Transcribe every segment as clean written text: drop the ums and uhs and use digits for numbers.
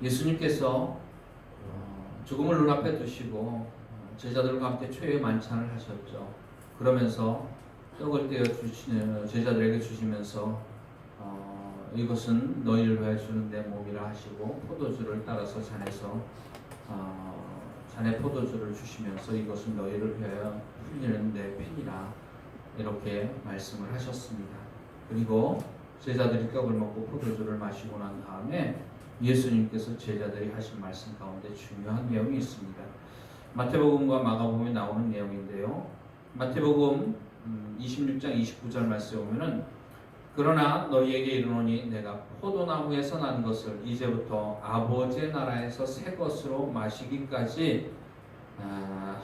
예수님께서 죽음을 눈앞에 두시고 제자들과 함께 최후의 만찬을 하셨죠. 그러면서 떡을 떼어 제자들에게 주시면서 이것은 너희를 위하여 주는 내 몸이라 하시고 포도주를 따라서 잔에 포도주를 주시면서 이것은 너희를 위하여 흘리는 내 피니라 이렇게 말씀을 하셨습니다. 그리고 제자들이 떡을 먹고 포도주를 마시고 난 다음에 예수님께서 제자들이 하신 말씀 가운데 중요한 내용이 있습니다. 마태복음과 마가복음에 나오는 내용인데요. 마태복음 26장 29절 말씀에 보면은 그러나 너희에게 이르노니 내가 포도나무에서 난 것을 이제부터 아버지의 나라에서 새 것으로 마시기까지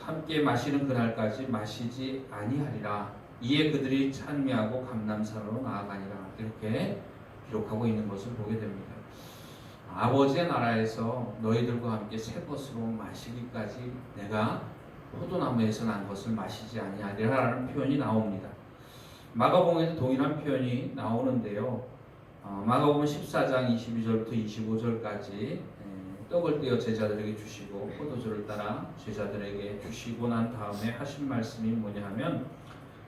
함께 마시는 그날까지 마시지 아니하리라. 이에 그들이 찬미하고 감람산으로 나아가니라. 이렇게 기록하고 있는 것을 보게 됩니다. 아버지의 나라에서 너희들과 함께 새 것으로 마시기까지 내가 포도나무에서 난 것을 마시지 아니하리라라는 표현이 나옵니다. 마가복음에도 동일한 표현이 나오는데요. 마가복음 14장 22절부터 25절까지 떡을 떼어 제자들에게 주시고 포도주를 따라 제자들에게 주시고 난 다음에 하신 말씀이 뭐냐 하면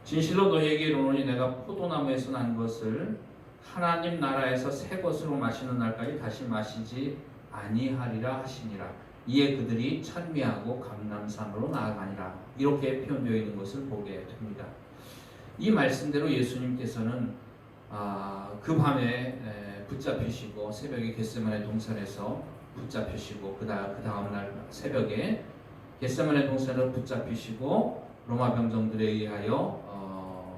진실로 너희에게 이르노니 내가 포도나무에서 난 것을 하나님 나라에서 새 것으로 마시는 날까지 다시 마시지 아니하리라 하시니라. 이에 그들이 찬미하고 감람산으로 나아가니라. 이렇게 표현되어 있는 것을 보게 됩니다. 이 말씀대로 예수님께서는 그 밤에 붙잡히시고 새벽에 겟세마네 동산에서 붙잡히시고 그 다음 날 새벽에 겟세마네 동산으로 붙잡히시고 로마 병정들에 의하여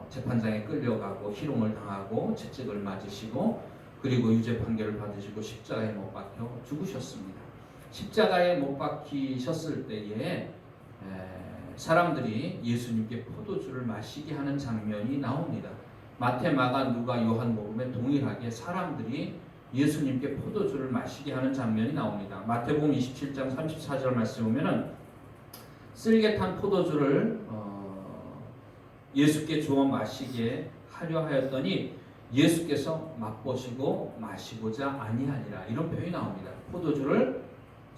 재판장에 끌려가고 희롱을 당하고 채찍을 맞으시고 그리고 유죄 판결을 받으시고 십자가에 못 박혀 죽으셨습니다. 십자가에 못 박히셨을 때에 사람들이 예수님께 포도주를 마시게 하는 장면이 나옵니다. 마태, 마가, 누가, 요한복음에 동일하게 사람들이 예수님께 포도주를 마시게 하는 장면이 나옵니다. 마태복음 27장 34절 말씀 보면은 쓸개 탄 포도주를 예수께 주어 마시게 하려 하였더니 예수께서 맛보시고 마시고자 아니하니라. 이런 표현이 나옵니다. 포도주를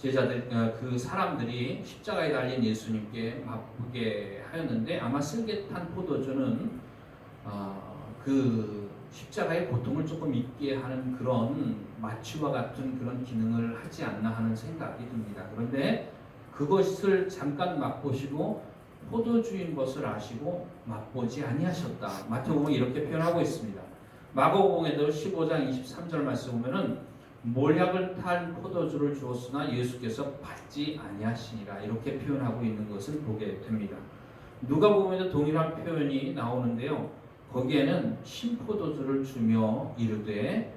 그 사람들이 십자가에 달린 예수님께 맛보게 하였는데 아마 쓸개 탄 포도주는 그 십자가의 고통을 조금 잊게 하는 그런 마취와 같은 그런 기능을 하지 않나 하는 생각이 듭니다. 그런데 그것을 잠깐 맛보시고 포도주인 것을 아시고 맛보지 아니하셨다. 마태복음은 이렇게 표현하고 있습니다. 마가복음에도 15장 23절 말씀 보면은 몰약을 탄 포도주를 주었으나 예수께서 받지 아니하시니라. 이렇게 표현하고 있는 것을 보게 됩니다. 누가복음에도 동일한 표현이 나오는데요. 거기에는 신포도주를 주며 이르되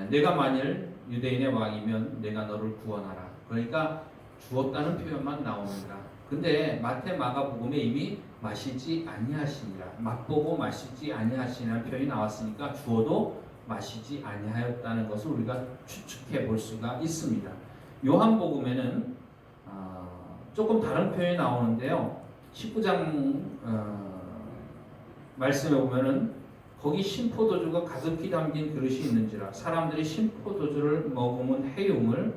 내가 만일 유대인의 왕이면 내가 너를 구원하라. 그러니까 주었다는 표현만 나옵니다. 근데 마태, 마가복음에 이미 마시지 아니하시니라, 맛보고 마시지 아니하시니라는 표현이 나왔으니까 주어도 마시지 아니하였다는 것을 우리가 추측해 볼 수가 있습니다. 요한복음에는 조금 다른 표현이 나오는데요. 19장 말씀에 보면은 거기 신포도주가 가득히 담긴 그릇이 있는지라 사람들이 신포도주를 머금은 해용을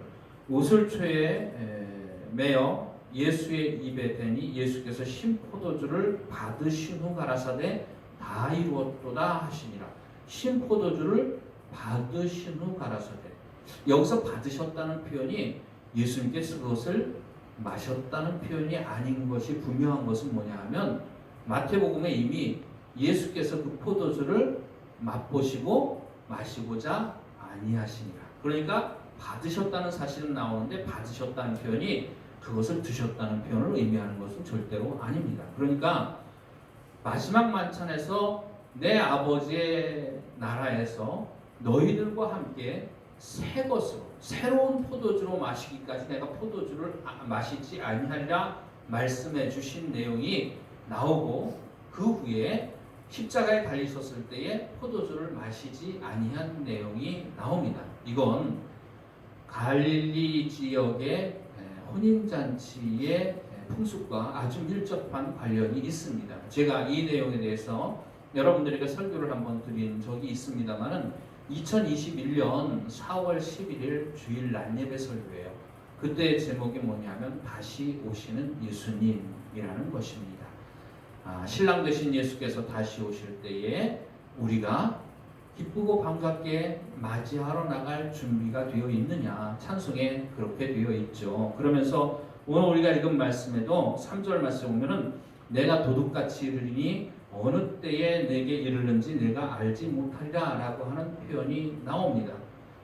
우슬초에 매어 예수의 입에 대니 예수께서 신포도주를 받으신 후 가라사대 다 이루었도다 하시니라. 신포도주를 받으신 후 가라사대. 여기서 받으셨다는 표현이 예수님께서 그것을 마셨다는 표현이 아닌 것이 분명한 것은 뭐냐 하면 마태복음에 이미 예수께서 그 포도주를 맛보시고 마시고자 아니하시니라. 그러니까 받으셨다는 사실은 나오는데 받으셨다는 표현이 그것을 드셨다는 표현을 의미하는 것은 절대로 아닙니다. 그러니까 마지막 만찬에서 내 아버지의 나라에서 너희들과 함께 새 것으로 새로운 포도주로 마시기까지 내가 포도주를 마시지 아니하리라 말씀해 주신 내용이 나오고 그 후에 십자가에 달리셨을 때에 포도주를 마시지 아니한 내용이 나옵니다. 이건 갈릴리 지역의 혼인잔치의 풍습과 아주 밀접한 관련이 있습니다. 제가 이 내용에 대해서 여러분들에게 설교를 한번 드린 적이 있습니다만은 2021년 4월 11일 주일 낮예배 설교예요. 그때 제목이 뭐냐면 다시 오시는 예수님이라는 것입니다. 신랑 되신 예수께서 다시 오실 때에 우리가 기쁘고 반갑게 맞이하러 나갈 준비가 되어 있느냐, 찬송에 그렇게 되어 있죠. 그러면서 오늘 우리가 읽은 말씀에도 3절 말씀에 보면은 내가 도둑같이 이르리니 어느 때에 내게 이르는지 내가 알지 못하리라 라고 하는 표현이 나옵니다.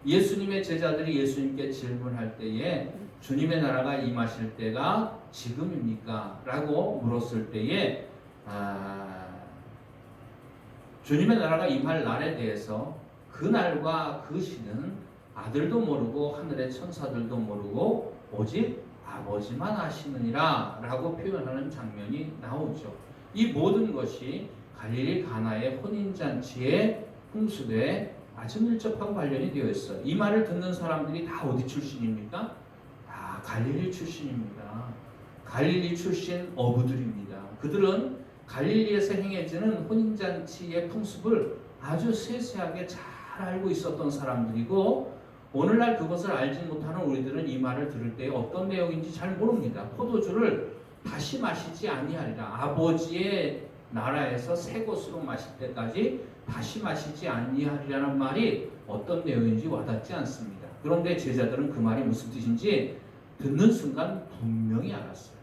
예수님의 제자들이 예수님께 질문할 때에 주님의 나라가 임하실 때가 지금입니까? 라고 물었을 때에 주님의 나라가 임할 날에 대해서 그 날과 그 시는 아들도 모르고 하늘의 천사들도 모르고 오직 아버지만 아시느니라 라고 표현하는 장면이 나오죠. 이 모든 것이 갈릴리 가나의 혼인잔치의 풍습에 아주 밀접하고 관련이 되어 있어요. 이 말을 듣는 사람들이 다 어디 출신입니까? 다 갈릴리 출신입니다. 갈릴리 출신 어부들입니다. 그들은 갈릴리에서 행해지는 혼인잔치의 풍습을 아주 세세하게 잘 알고 있었던 사람들이고, 오늘날 그것을 알지 못하는 우리들은 이 말을 들을 때 어떤 내용인지 잘 모릅니다. 포도주를 다시 마시지 아니하리라. 아버지의 나라에서 새 것으로 마실 때까지 다시 마시지 아니하리라는 말이 어떤 내용인지 와닿지 않습니다. 그런데 제자들은 그 말이 무슨 뜻인지 듣는 순간 분명히 알았어요.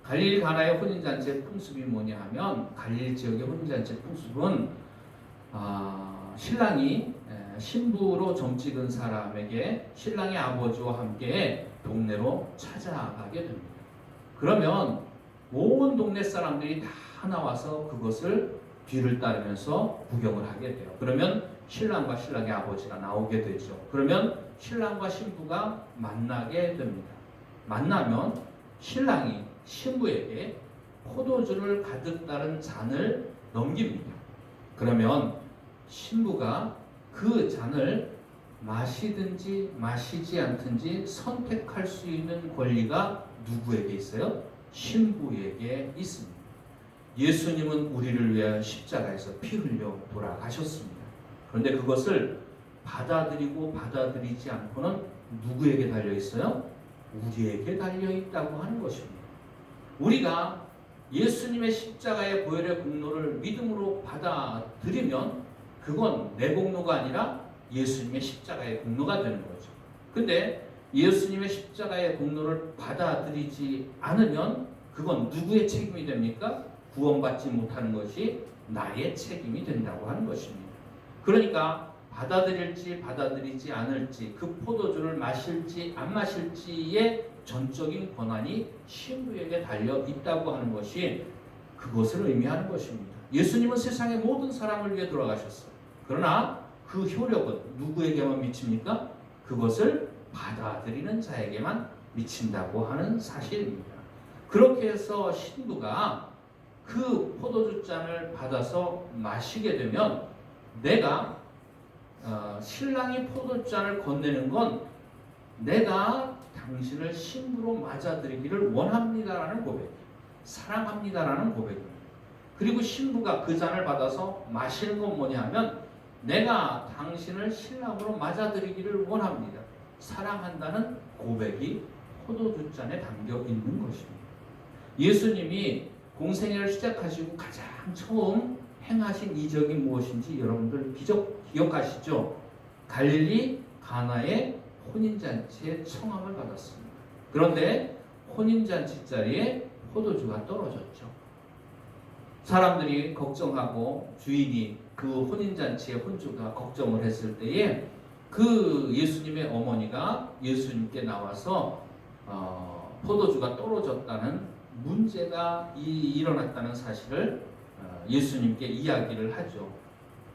갈릴리 가나의 혼인잔치의 풍습이 뭐냐 하면, 갈릴리 지역의 혼인잔치의 풍습은 신랑이 신부로 점 찍은 사람에게 신랑의 아버지와 함께 동네로 찾아가게 됩니다. 그러면 온 동네 사람들이 다 나와서 그것을 뒤를 따르면서 구경을 하게 돼요. 그러면 신랑과 신랑의 아버지가 나오게 되죠. 그러면 신랑과 신부가 만나게 됩니다. 만나면 신랑이 신부에게 포도주를 가득 따른 잔을 넘깁니다. 그러면 신부가 그 잔을 마시든지 마시지 않든지 선택할 수 있는 권리가 누구에게 있어요? 신부에게 있습니다. 예수님은 우리를 위하여 십자가에서 피 흘려 돌아가셨습니다. 그런데 그것을 받아들이고 받아들이지 않고는 누구에게 달려 있어요? 우리에게 달려 있다고 하는 것입니다. 우리가 예수님의 십자가의 보혈의 공로를 믿음으로 받아들이면 그건 내 공로가 아니라 예수님의 십자가의 공로가 되는 거죠. 근데 예수님의 십자가의 공로를 받아들이지 않으면 그건 누구의 책임이 됩니까? 구원받지 못하는 것이 나의 책임이 된다고 하는 것입니다. 그러니까 받아들일지 받아들이지 않을지, 그 포도주를 마실지 안 마실지의 전적인 권한이 신부에게 달려 있다고 하는 것이 그것을 의미하는 것입니다. 예수님은 세상의 모든 사람을 위해 돌아가셨어요. 그러나 그 효력은 누구에게만 미칩니까? 그것을 받아들이는 자에게만 미친다고 하는 사실입니다. 그렇게 해서 신부가 그 포도주 잔을 받아서 마시게 되면 내가 신랑이 포도잔을 건네는 건 내가 당신을 신부로 맞아들이기를 원합니다라는 고백, 사랑합니다라는 고백입니다. 그리고 신부가 그 잔을 받아서 마시는 건 뭐냐 하면 내가 당신을 신랑으로 맞아들이기를 원합니다, 사랑한다는 고백이 포도주잔에 담겨 있는 것입니다. 예수님이 공생애를 시작하시고 가장 처음 행하신 이적이 무엇인지 여러분들 기억하시죠? 갈릴리 가나의 혼인잔치에 청함을 받았습니다. 그런데 혼인잔치 자리에 포도주가 떨어졌죠. 사람들이 걱정하고 주인이 그 혼인잔치의 혼주가 걱정을 했을 때에 그 예수님의 어머니가 예수님께 나와서 포도주가 떨어졌다는 문제가 일어났다는 사실을 예수님께 이야기를 하죠.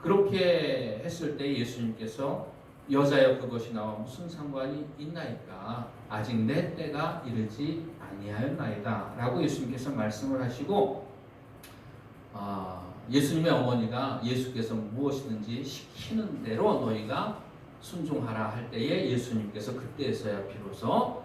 그렇게 했을 때 예수님께서 여자여 그것이 나와 무슨 상관이 있나이까, 아직 내 때가 이르지 아니하였나이다 라고 예수님께서 말씀을 하시고, 예수님의 어머니가 예수께서 무엇이든지 시키는 대로 너희가 순종하라 할 때에 예수님께서 그때에서야 비로소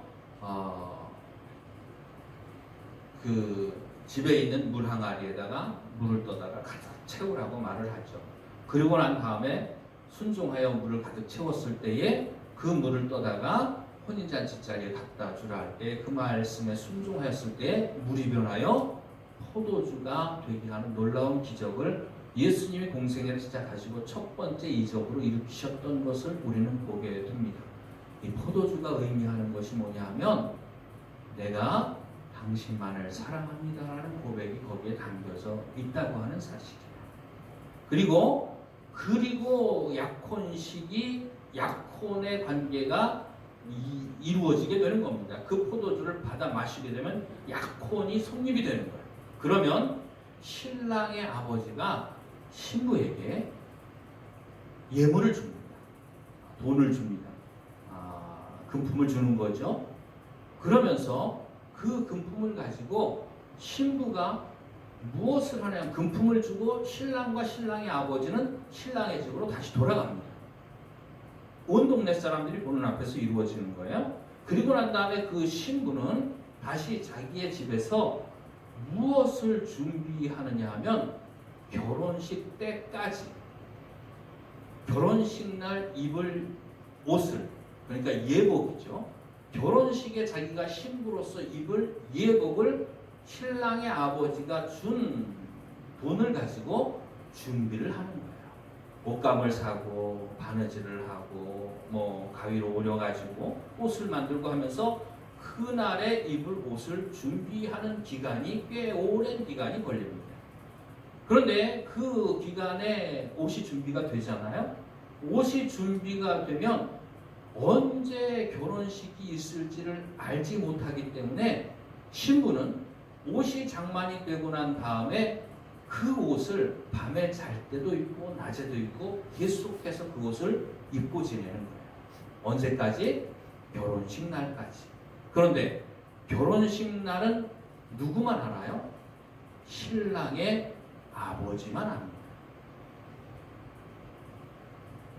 그 집에 있는 물 항아리에다가 물을 떠다가 가득 채우라고 말을 하죠. 그리고 난 다음에 순종하여 물을 가득 채웠을 때에 그 물을 떠다가 혼인잔치 자리에 갖다 주라 할 때 그 말씀에 순종하였을 때 물이 변하여 포도주가 되게 하는 놀라운 기적을 예수님이 공생애를 시작하시고 첫 번째 이적으로 일으키셨던 것을 우리는 보게 됩니다. 이 포도주가 의미하는 것이 뭐냐 하면 내가 당신만을 사랑합니다 라는 고백이 거기에 담겨져 있다고 하는 사실이에요. 그리고 약혼식이 약혼의 관계가 이루어지게 되는 겁니다. 그 포도주를 받아 마시게 되면 약혼이 성립이 되는 거예요. 그러면 신랑의 아버지가 신부에게 예물을 줍니다. 돈을 줍니다. 금품을 주는 거죠. 그러면서 그 금품을 가지고 신부가 무엇을 하냐면 금품을 주고 신랑과 신랑의 아버지는 신랑의 집으로 다시 돌아갑니다. 온 동네 사람들이 보는 앞에서 이루어지는 거예요. 그리고 난 다음에 그 신부는 다시 자기의 집에서 무엇을 준비하느냐 하면 결혼식 때까지 결혼식 날 입을 옷을, 그러니까 예복이죠. 결혼식에 자기가 신부로서 입을 예복을 신랑의 아버지가 준 돈을 가지고 준비를 하는 거예요. 옷감을 사고 바느질을 하고 가위로 오려가지고 옷을 만들고 하면서 그날에 입을 옷을 준비하는 기간이 꽤 오랜 기간이 걸립니다. 그런데 그 기간에 옷이 준비가 되잖아요. 옷이 준비가 되면 언제 결혼식이 있을지를 알지 못하기 때문에 신부는 옷이 장만이 되고 난 다음에 그 옷을 밤에 잘 때도 입고 낮에도 입고 계속해서 그 옷을 입고 지내는 거예요. 언제까지? 결혼식 날까지. 그런데 결혼식 날은 누구만 알아요? 신랑의 아버지만 압니다.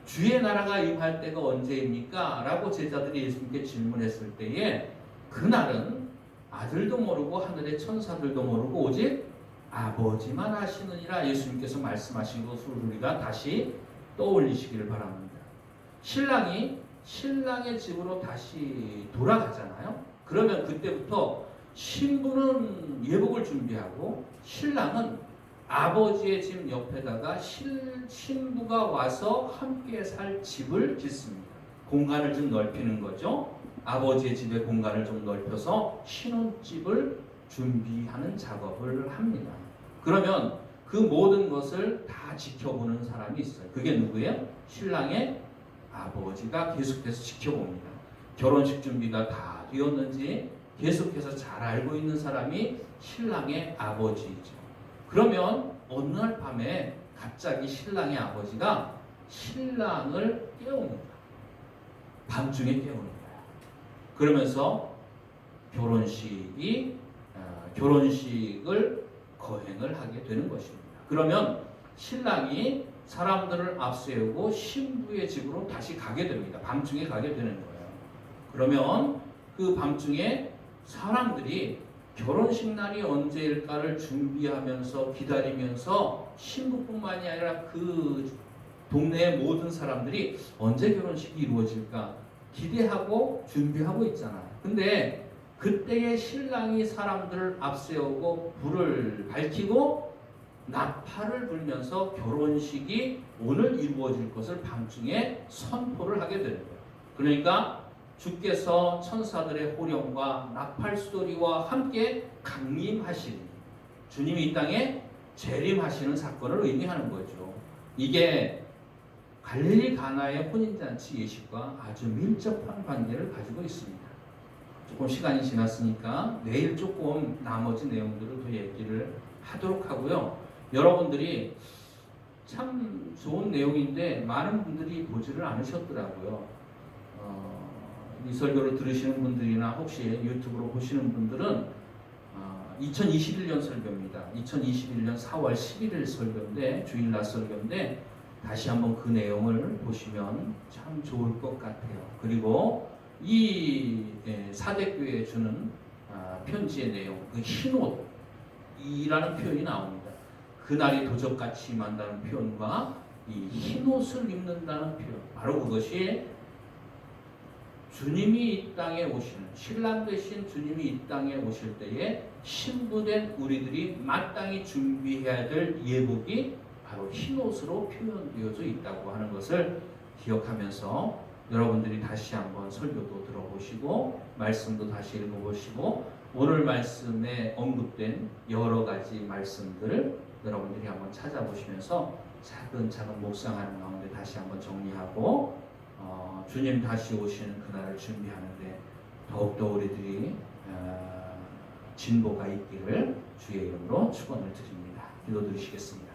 주의 나라가 임할 때가 언제입니까? 라고 제자들이 예수님께 질문했을 때에 그날은 아들도 모르고 하늘의 천사들도 모르고 오직 아버지만 아시느니라 예수님께서 말씀하신 것을 우리가 다시 떠올리시기를 바랍니다. 신랑이 신랑의 집으로 다시 돌아가잖아요. 그러면 그때부터 신부는 예복을 준비하고 신랑은 아버지의 집 옆에다가 신부가 와서 함께 살 집을 짓습니다. 공간을 좀 넓히는 거죠. 아버지의 집의 공간을 좀 넓혀서 신혼집을 준비하는 작업을 합니다. 그러면 그 모든 것을 다 지켜보는 사람이 있어요. 그게 누구예요? 신랑의 아버지가 계속해서 지켜봅니다. 결혼식 준비가 다 되었는지 계속해서 잘 알고 있는 사람이 신랑의 아버지이죠. 그러면 어느 날 밤에 갑자기 신랑의 아버지가 신랑을 깨웁니다. 밤중에 깨우는 거예요. 그러면서 결혼식을 거행을 하게 되는 것입니다. 그러면 신랑이 사람들을 앞세우고 신부의 집으로 다시 가게 됩니다. 밤중에 가게 되는 거예요. 그러면 그 밤중에 사람들이 결혼식 날이 언제일까를 준비하면서 기다리면서 신부뿐만이 아니라 그 동네의 모든 사람들이 언제 결혼식이 이루어질까 기대하고 준비하고 있잖아요. 근데 그때의 신랑이 사람들을 앞세우고 불을 밝히고 나팔을 불면서 결혼식이 오늘 이루어질 것을 밤중에 선포를 하게 되는 거예요. 그러니까 주께서 천사들의 호령과 나팔 소리와 함께 강림하시는, 주님이 이 땅에 재림하시는 사건을 의미하는 거죠. 이게 갈릴리 가나의 혼인잔치 예식과 아주 밀접한 관계를 가지고 있습니다. 조금 시간이 지났으니까 내일 조금 나머지 내용들을 더 얘기를 하도록 하고요. 여러분들이 참 좋은 내용인데 많은 분들이 보지를 않으셨더라고요. 이 설교를 들으시는 분들이나 혹시 유튜브로 보시는 분들은 2021년 설교입니다. 2021년 4월 11일 설교인데, 주일날 설교인데 다시 한번 그 내용을 보시면 참 좋을 것 같아요. 그리고 이 사대교회에 주는 편지의 내용, 그 흰옷이라는 표현이 나옵니다. 그날이 도적같이 임한다는 표현과 이 흰옷을 입는다는 표현, 바로 그것이 주님이 이 땅에 오시는, 신랑 되신 주님이 이 땅에 오실 때에 신부된 우리들이 마땅히 준비해야 될 예복이 바로 흰옷으로 표현되어져 있다고 하는 것을 기억하면서 여러분들이 다시 한번 설교도 들어보시고 말씀도 다시 읽어보시고 오늘 말씀에 언급된 여러 가지 말씀들을 여러분들이 한번 찾아보시면서 차근차근 묵상하는 가운데 다시 한번 정리하고 주님 다시 오시는 그날을 준비하는데 더욱더 우리들이 진보가 있기를 주의 이름으로 축원을 드립니다. 기도드리시겠습니다.